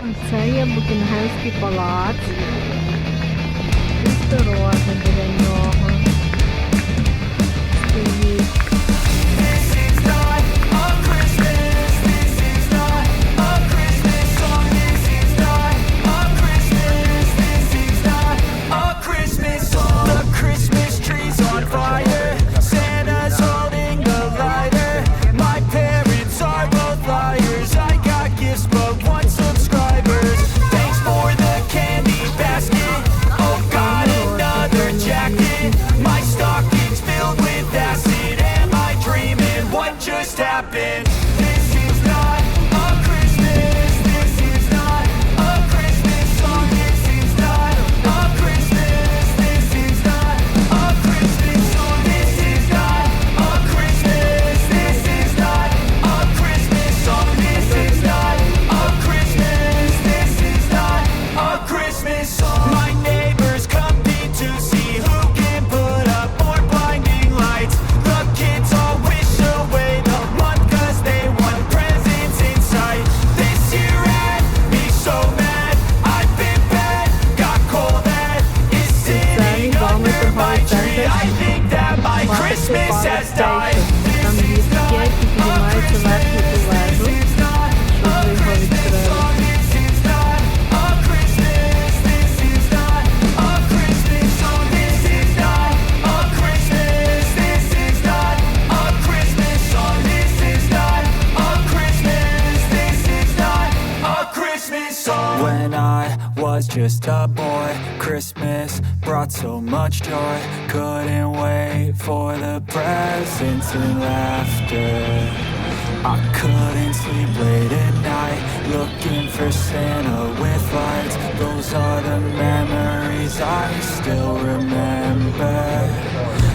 Це є Букінгемський палац. І дорога біля нього стоїть. Там ліфт є, який піднімається верхню ту вежу, щоб ви його відкрили. When I was just a boy, Christmas brought so much joy. Couldn't wait for the presents and laughter. I couldn't sleep late at night, looking for Santa with lights. Those are the memories I still remember.